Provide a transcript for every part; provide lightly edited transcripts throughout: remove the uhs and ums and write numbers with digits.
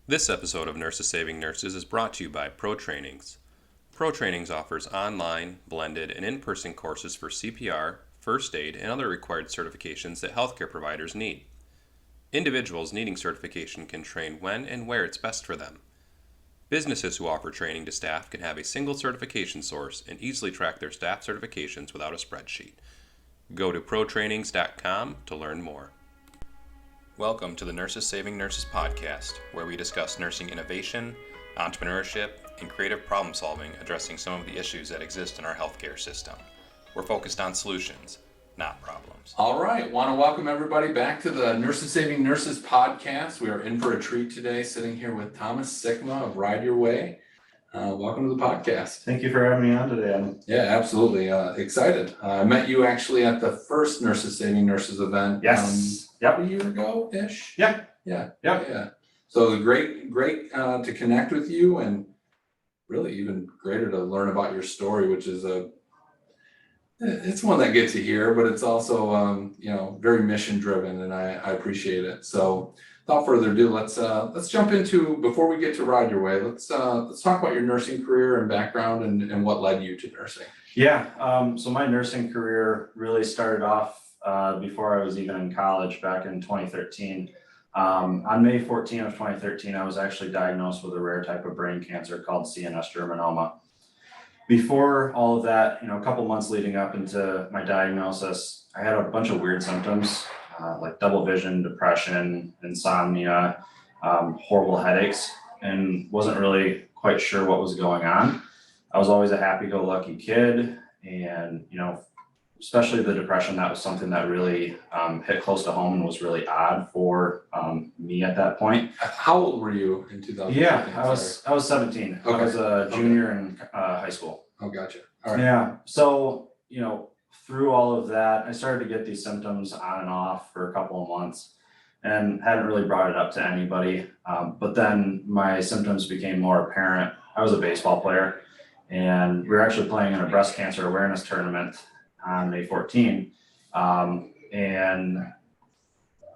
This episode of Nurses Saving Nurses is brought to you by Pro Trainings. Pro Trainings offers online, blended, and in-person courses for CPR, first aid, and other required certifications that healthcare providers need. Individuals needing certification can train when and where it's best for them. Businesses who offer training to staff can have a single certification source and easily track their staff certifications without a spreadsheet. Go to protrainings.com to learn more. Welcome to the Nurses Saving Nurses podcast, where we discuss nursing innovation, entrepreneurship, and creative problem solving addressing some of the issues that exist in our healthcare system. We're focused on solutions, not problems. All right, want to welcome everybody back to the Nurses Saving Nurses podcast. We are in for a treat today, sitting here with Thomas Sikma of Ride Your Way. Welcome to the podcast. Thank you for having me on today. Yeah, absolutely. Excited. I met you actually at the first Nurses Saving Nurses event. Yes. A year ago-ish. Yeah. So great to connect with you, and really even greater to learn about your story, which is it's one that gets you here, but it's also very mission driven, and I appreciate it. So without further ado, let's jump into, before we get to Ride Your Way, let's talk about your nursing career and background and what led you to nursing. Yeah. So my nursing career really started off before I was even in college back in 2013. On May 14th of 2013, I was actually diagnosed with a rare type of brain cancer called CNS germinoma. Before all of that, a couple months leading up into my diagnosis, I had a bunch of weird symptoms like double vision, depression, insomnia, horrible headaches, and wasn't really quite sure what was going on. I was always a happy-go-lucky kid, and especially the depression, that was something that really hit close to home and was really odd for me at that point. How old were you in 2000? Yeah, I was 17. Okay. I was a junior in high school. Oh, gotcha. All right. Yeah. So, through all of that, I started to get these symptoms on and off for a couple of months and hadn't really brought it up to anybody. But then my symptoms became more apparent. I was a baseball player, and we were actually playing in a breast cancer awareness tournament on May 14. And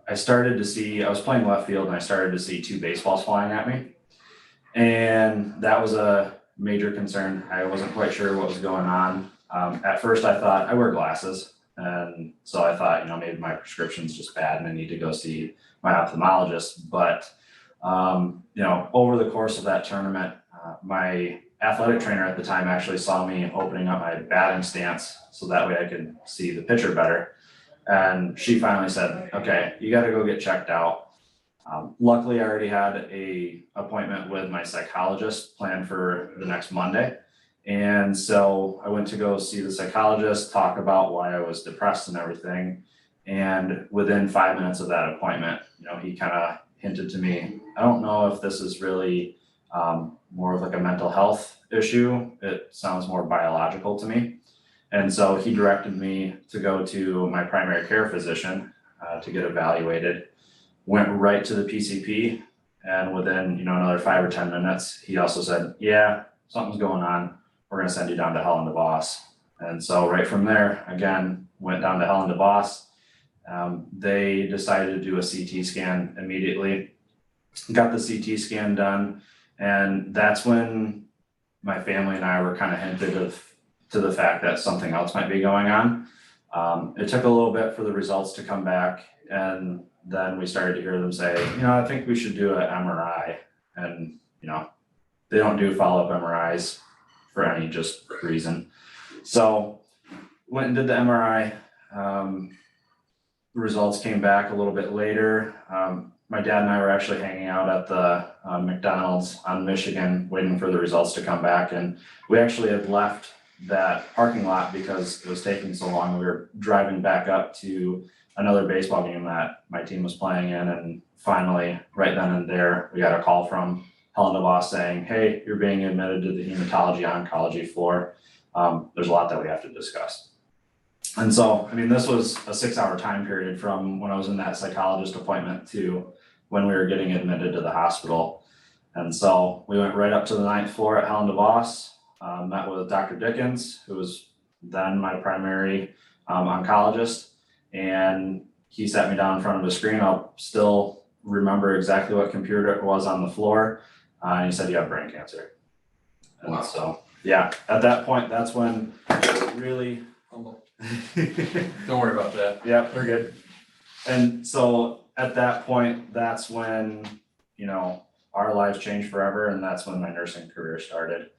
I was playing left field, and I started to see two baseballs flying at me. And that was a major concern. I wasn't quite sure what was going on. At first I thought, I wear glasses, and so I thought, maybe my prescription's just bad and I need to go see my ophthalmologist. But, over the course of that tournament, my athletic trainer at the time actually saw me opening up my batting stance so that way I could see the pitcher better. And she finally said, okay, you got to go get checked out. Luckily, I already had a appointment with my psychologist planned for the next Monday. And so I went to go see the psychologist, talk about why I was depressed and everything. And within 5 minutes of that appointment, he kind of hinted to me, I don't know if this is really more of like a mental health issue. It sounds more biological to me. And so he directed me to go to my primary care physician to get evaluated. Went right to the PCP, and within another 5 or 10 minutes, he also said, yeah, something's going on. We're going to send you down to Helen DeVos. And so right from there, again, went down to Helen DeVos. They decided to do a CT scan immediately. Got the CT scan done, and that's when my family and I were kind of hinted to the fact that something else might be going on. It took a little bit for the results to come back, and then we started to hear them say, I think we should do an MRI. And, they don't do follow-up MRIs for any just reason. So went and did the MRI. The results came back a little bit later. My dad and I were actually hanging out at the McDonald's on Michigan, waiting for the results to come back. And we actually had left that parking lot because it was taking so long. We were driving back up to another baseball game that my team was playing in. And finally, right then and there, we got a call from Helen DeVos saying, hey, you're being admitted to the hematology oncology floor. There's a lot that we have to discuss. And so, this was a 6-hour time period from when I was in that psychologist appointment to when we were getting admitted to the hospital. And so we went right up to the 9th floor at Helen DeVos, met with Dr. Dickens, who was then my primary oncologist. And he sat me down in front of the screen. I'll still remember exactly what computer it was on the floor. And he said, "You have brain cancer." And Wow. so, yeah, at that point, that's when really. Don't worry about that. Yeah, we're good. And so at that point, that's when, you know, our lives changed forever, and that's when my nursing career started.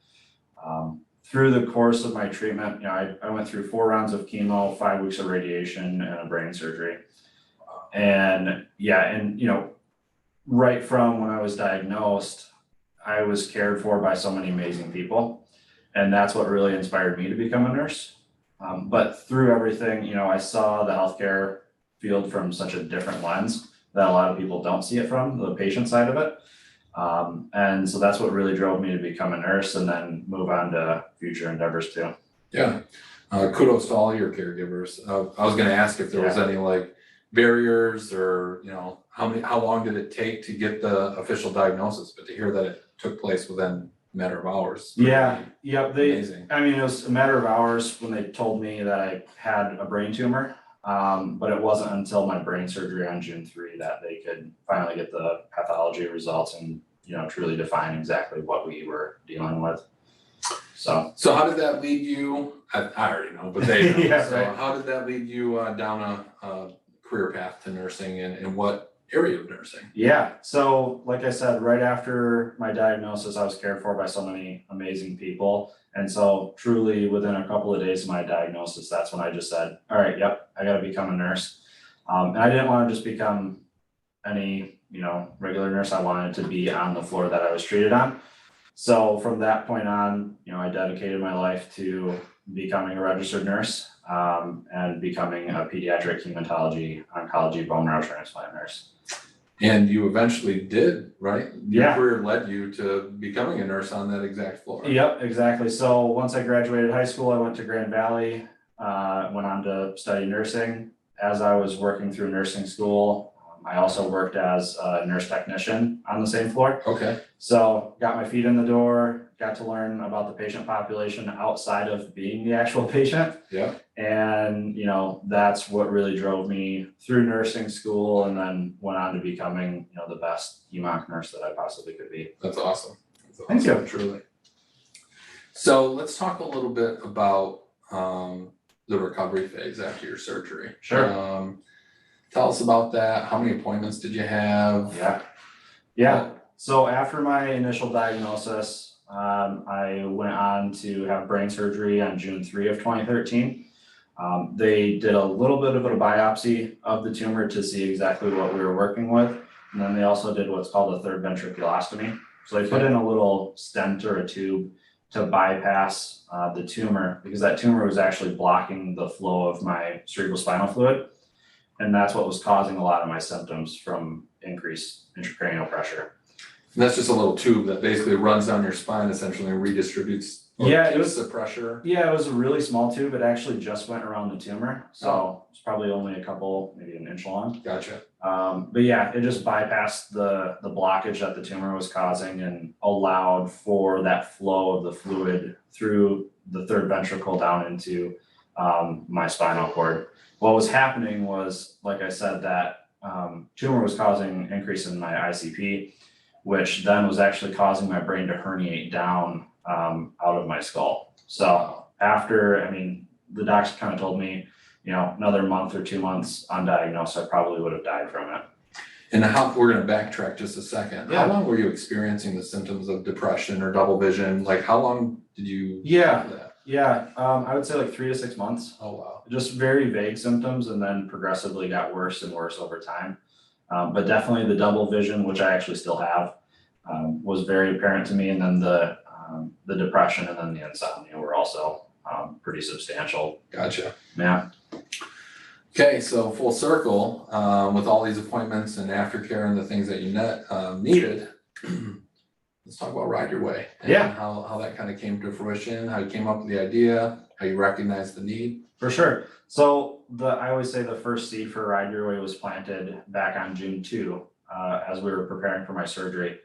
Through the course of my treatment, you know, I went through 4 rounds of chemo, 5 weeks of radiation, and a brain surgery. And yeah, and you know, right from when I was diagnosed, I was cared for by so many amazing people, and that's what really inspired me to become a nurse. But through everything, you know, I saw the healthcare field from such a different lens that a lot of people don't see it from, the patient side of it. And so that's what really drove me to become a nurse and then move on to future endeavors too. Yeah. Kudos to all your caregivers. I was gonna ask if there was any like barriers or, you know, how long did it take to get the official diagnosis, but to hear that it took place within a matter of hours. Yeah, yep, Amazing. I mean, it was a matter of hours when they told me that I had a brain tumor. But it wasn't until my brain surgery on June 3 that they could finally get the pathology results and, you know, truly define exactly what we were dealing with. So how did that lead you? I already know, but they know. Yeah, So right. how did that lead you down a career path to nursing, and what area of nursing? Yeah, so like I said, right after my diagnosis, I was cared for by so many amazing people. And so truly within a couple of days of my diagnosis, that's when I just said, all right, yep, I gotta become a nurse. And I didn't want to just become any, you know, regular nurse. I wanted to be on the floor that I was treated on. So from that point on, you know, I dedicated my life to becoming a registered nurse, and becoming a pediatric hematology oncology bone marrow transplant nurse. And you eventually did, right? Your Yeah. career led you to becoming a nurse on that exact floor. Yep, exactly. So once I graduated high school, I went to Grand Valley, went on to study nursing. As I was working through nursing school, I also worked as a nurse technician on the same floor. Okay. So got my feet in the door, got to learn about the patient population outside of being the actual patient. Yeah. And, you know, that's what really drove me through nursing school and then went on to becoming, you know, the best HEMONC nurse that I possibly could be. That's awesome. That's Thank you. Truly. So let's talk a little bit about the recovery phase after your surgery. Sure. Tell us about that. How many appointments did you have? Yeah. So after my initial diagnosis, I went on to have brain surgery on June 3 of 2013. They did a little bit of a biopsy of the tumor to see exactly what we were working with. And then they also did what's called a third ventriculostomy. So they put in a little stent or a tube to bypass the tumor, because that tumor was actually blocking the flow of my cerebrospinal fluid. And that's what was causing a lot of my symptoms from increased intracranial pressure. And that's just a little tube that basically runs down your spine essentially and redistributes. Yeah, it was the pressure. Yeah, it was a really small tube. It actually just went around the tumor. So it's probably only a couple, maybe an inch long. Gotcha. But yeah, it just bypassed the blockage that the tumor was causing and allowed for that flow of the fluid through the third ventricle down into my spinal cord. What was happening was, like I said, that tumor was causing increase in my ICP, which then was actually causing my brain to herniate down out of my skull. So after, I mean, the docs kind of told me, you know, another month or 2 months undiagnosed, I probably would have died from it. And we're gonna backtrack just a second. Yeah. How long were you experiencing the symptoms of depression or double vision? Like how long did you have that? Yeah, I would say like 3 to 6 months. Oh, wow. Just very vague symptoms, and then progressively got worse and worse over time. But definitely the double vision, which I actually still have, was very apparent to me. And then the depression and then the insomnia were also pretty substantial. Gotcha. Yeah. Okay, so full circle, with all these appointments and aftercare and the things that you needed, let's talk about Ride Your Way. And Yeah. how that kind of came to fruition, how you came up with the idea, how you recognized the need. For sure. So I always say the first seed for Ride Your Way was planted back on June 2, as we were preparing for my surgery.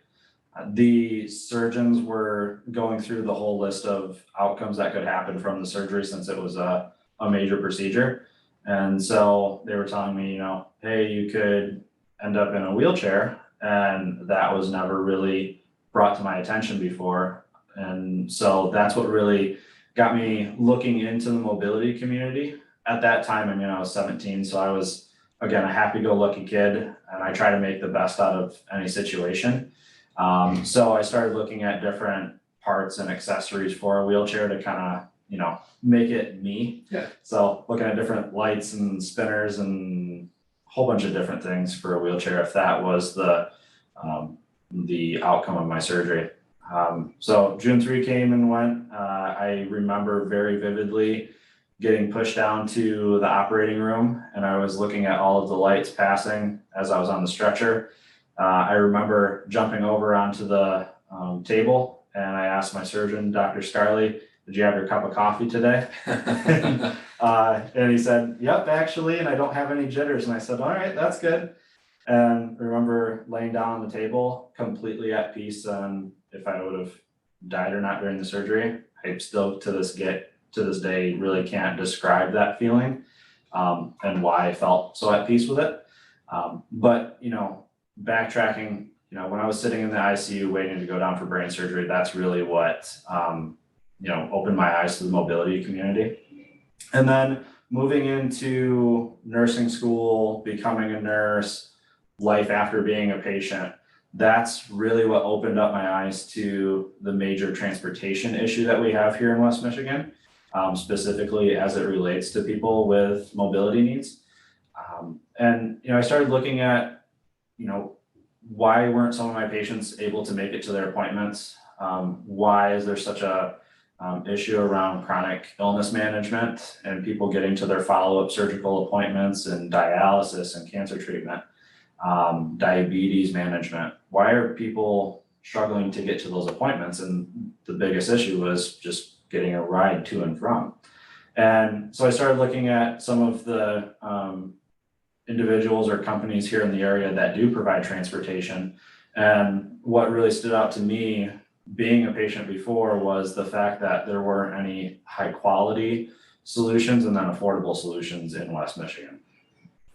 The surgeons were going through the whole list of outcomes that could happen from the surgery, since it was a major procedure. And so they were telling me, you know, hey, you could end up in a wheelchair, and that was never really brought to my attention before. And so that's what really got me looking into the mobility community. At that time, I mean, I was 17, so I was, again, a happy-go-lucky kid, and I try to make the best out of any situation. So I started looking at different parts and accessories for a wheelchair to kind of, make it me. Yeah. So looking at different lights and spinners and a whole bunch of different things for a wheelchair, if that was the outcome of my surgery. So June 3 came and went. I remember very vividly getting pushed down to the operating room, and I was looking at all of the lights passing as I was on the stretcher. I remember jumping over onto the table, and I asked my surgeon, Dr. Scarley, did you have your cup of coffee today? And he said, yep, actually, and I don't have any jitters. And I said, all right, that's good. And I remember laying down on the table completely at peace on if I would have died or not during the surgery. I still to this day really can't describe that feeling and why I felt so at peace with it. But backtracking, when I was sitting in the ICU waiting to go down for brain surgery, that's really what opened my eyes to the mobility community. And then moving into nursing school, becoming a nurse, life after being a patient, that's really what opened up my eyes to the major transportation issue that we have here in West Michigan, specifically as it relates to people with mobility needs. And I started looking at, why weren't some of my patients able to make it to their appointments? Why is there such a issue around chronic illness management and people getting to their follow-up surgical appointments and dialysis and cancer treatment, diabetes management? Why are people struggling to get to those appointments? And the biggest issue was just getting a ride to and from. And so I started looking at some of the individuals or companies here in the area that do provide transportation. And what really stood out to me, being a patient before, was the fact that there weren't any high quality solutions and then affordable solutions in West Michigan.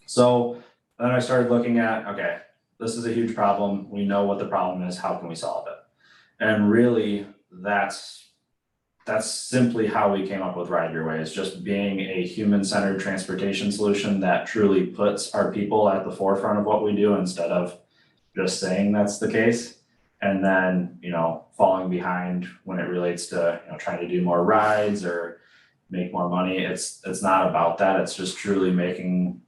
So then I started looking at, okay, this is a huge problem. We know what the problem is. How can we solve it? And really, that's simply how we came up with Ride Your Way, is just being a human-centered transportation solution that truly puts our people at the forefront of what we do instead of just saying that's the case. And then, falling behind when it relates to, trying to do more rides or make more money. It's not about that. It's just truly making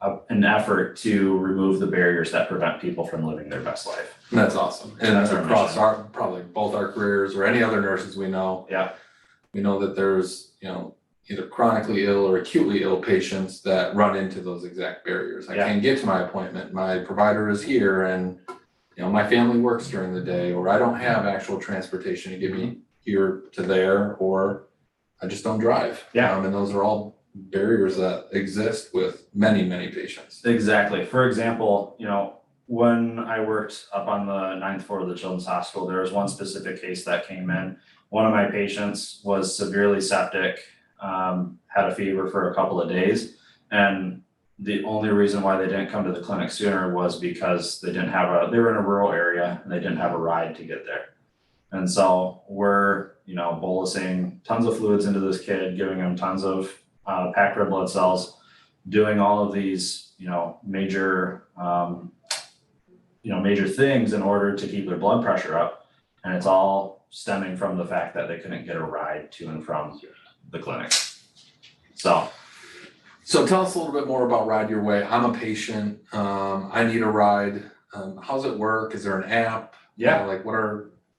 an effort to remove the barriers that prevent people from living their best life. And that's awesome. And That's our across mission. probably both our careers or any other nurses we know, Yeah, we know that there's, either chronically ill or acutely ill patients that run into those exact barriers. I Yeah. can't get to my appointment. My provider is here and, my family works during the day, or I don't have actual transportation to get me here to there, or I just don't drive. Yeah. And those are all barriers that exist with many, many patients. exactly. For example, when I worked up on the 9th floor of the Children's Hospital, there was one specific case that came in. One of my patients was severely septic, had a fever for a couple of days, and the only reason why they didn't come to the clinic sooner was because they were in a rural area and they didn't have a ride to get there. And so we're, bolusing tons of fluids into this kid, giving him tons of packed red blood cells, doing all of these, major things in order to keep their blood pressure up. And it's all stemming from the fact that they couldn't get a ride to and from the clinic. So tell us a little bit more about Ride Your Way. I'm a patient. I need a ride. How's it work? Is there an app? Yeah.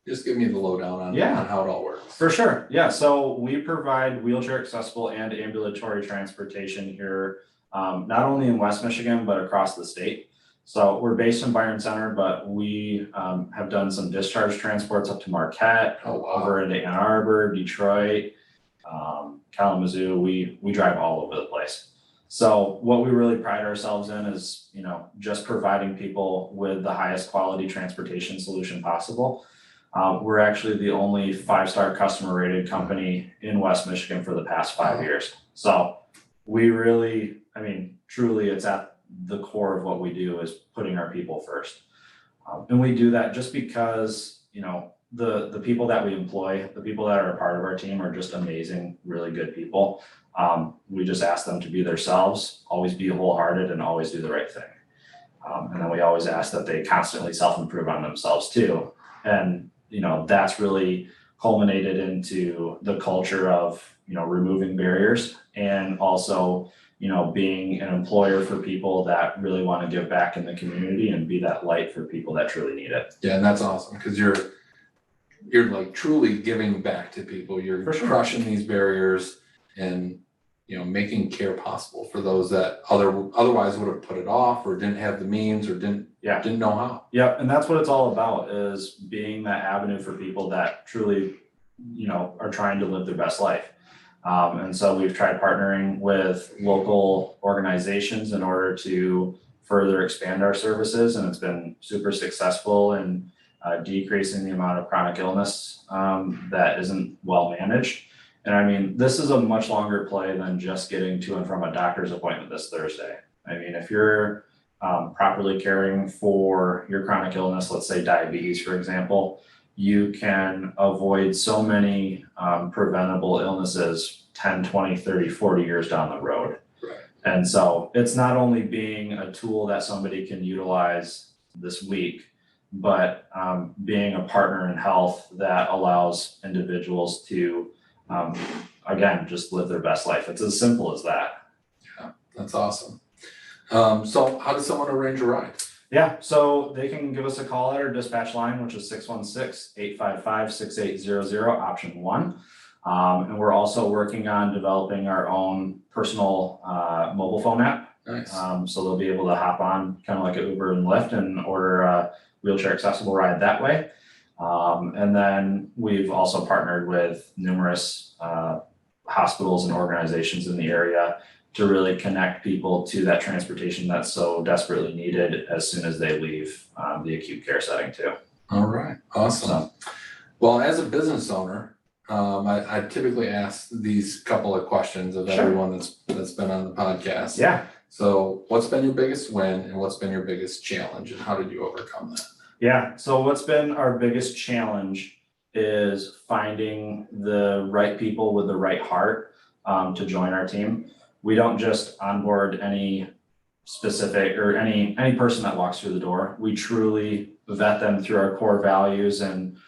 Just give me the lowdown on how it all works. For sure. Yeah. So we provide wheelchair accessible and ambulatory transportation here, not only in West Michigan, but across the state. So we're based in Byron Center, but we have done some discharge transports up to Marquette, over into Ann Arbor, Detroit, Kalamazoo. We drive all over the place. So what we really pride ourselves in is, just providing people with the highest quality transportation solution possible. We're actually the only 5-star customer rated company in West Michigan for the past 5 years. So we really, truly it's at the core of what we do is putting our people first. And we do that just because, you know, the people that we employ, the people that are a part of our team are just amazing, really good people. We just ask them to be themselves, always be wholehearted, and always do the right thing. And then we always ask that they constantly self-improve on themselves too. And, you know, that's really culminated into the culture of, you know, removing barriers and also, you know, being an employer for people that really want to give back in the community and be that light for people that truly need it. Yeah, and that's awesome because you're like truly giving back to people. You're For sure. crushing these barriers and, you know, making care possible for those that otherwise would have put it off or didn't have the means or didn't know how. Yep, and that's what it's all about, is being that avenue for people that truly, you know, are trying to live their best life. And so we've tried partnering with local organizations in order to further expand our services, and it's been super successful in decreasing the amount of chronic illness that isn't well managed. And I mean, this is a much longer play than just getting to and from a doctor's appointment this Thursday. I mean, if you're properly caring for your chronic illness, let's say diabetes, for example, you can avoid so many preventable illnesses 10, 20, 30, 40 years down the road. Right. And so it's not only being a tool that somebody can utilize this week, but being a partner in health that allows individuals to, again, just live their best life. It's as simple as that. Yeah, that's awesome. So how does someone arrange a ride? Yeah, so they can give us a call at our dispatch line, which is 616-855-6800, option 1. And we're also working on developing our own personal mobile phone app. Nice. So they'll be able to hop on kind of like Uber and Lyft and order a wheelchair accessible ride that way. And then we've also partnered with numerous hospitals and organizations in the area to really connect people to that transportation that's so desperately needed as soon as they leave the acute care setting too. All right, awesome. So, Well, as a business owner, I typically ask these couple of questions of Sure. everyone that's been on the podcast. yeah, So what's been your biggest win and what's been your biggest challenge and how did you overcome that? yeah. So what's been our biggest challenge is finding the right people with the right heart to join our team. We don't just onboard any specific or any person that walks through the door. We truly vet them through our core values and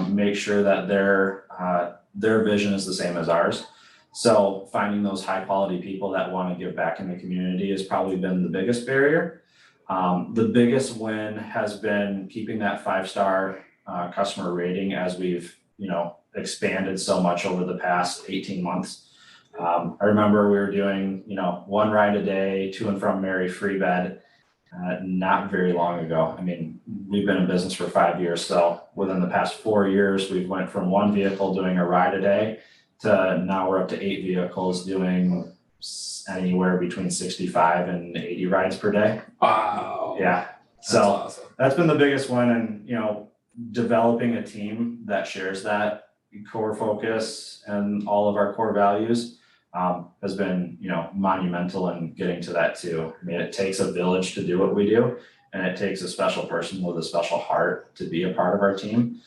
make sure that their vision is the same as ours. So finding those high quality people that want to give back in the community has probably been the biggest barrier. The biggest win has been keeping that 5-star customer rating as we've, you know, expanded so much over the past 18 months. I remember we were doing, you know, 1 ride a day to and from Mary free bed not very long ago. I mean, we've been in business for 5 years. So within the past 4 years, we've went from 1 vehicle doing a ride a day to now we're up to 8 vehicles doing anywhere between 65 and 80 rides per day. Wow. Yeah. That's So awesome. that's been the biggest one. And, you know, developing a team that shares that core focus and all of our core values has been, you know, monumental in getting to that too. I mean, it takes a village to do what we do, and it takes a special person with a special heart to be a part of our team.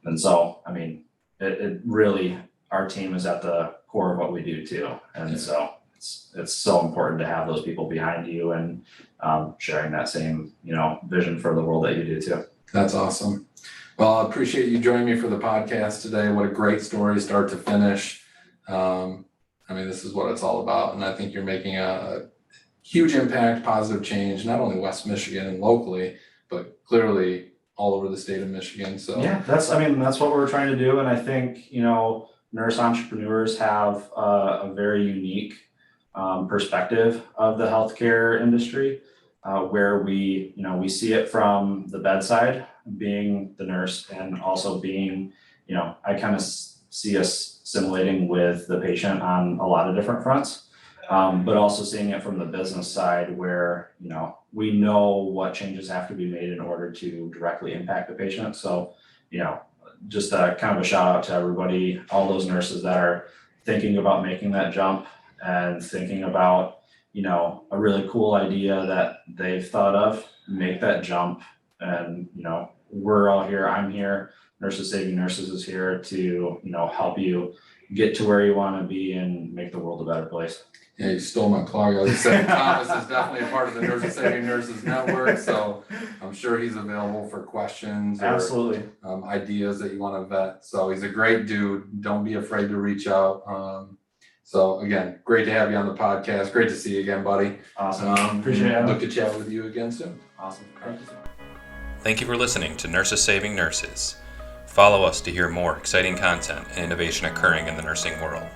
And so, I mean, it really, our team is at the core of what we do too. And so it's so important to have those people behind you and sharing that same, you know, vision for the world that you do too. That's awesome. Well, I appreciate you joining me for the podcast today. What a great story, start to finish. I mean, this is what it's all about. And I think you're making a huge impact, positive change, not only West Michigan and locally, but clearly all over the state of Michigan. So Yeah, that's what we're trying to do. And I think, you know, nurse entrepreneurs have a very unique perspective of the healthcare industry, where we see it from the bedside, being the nurse, and also being, you know, I kind of see us simulating with the patient on a lot of different fronts, but also seeing it from the business side where, you know, we know what changes have to be made in order to directly impact the patient. So, you know, just a kind of a shout out to everybody, all those nurses that are thinking about making that jump and thinking about, a really cool idea that they've thought of, make that jump. And, we're all here, I'm here, Nurses Saving Nurses is here to, help you get to where you want to be and make the world a better place. Yeah, you stole my plug. I was saying Thomas is definitely a part of the Nurses Saving Nurses Network, so I'm sure he's available for questions or Absolutely. ideas that you want to vet. So he's a great dude. Don't be afraid to reach out. So again, great to have you on the podcast. Great to see you again, buddy. Awesome. Appreciate it. Look to chat with you again soon. Awesome. Thank you. Thank you for listening to Nurses Saving Nurses. Follow us to hear more exciting content and innovation occurring in the nursing world.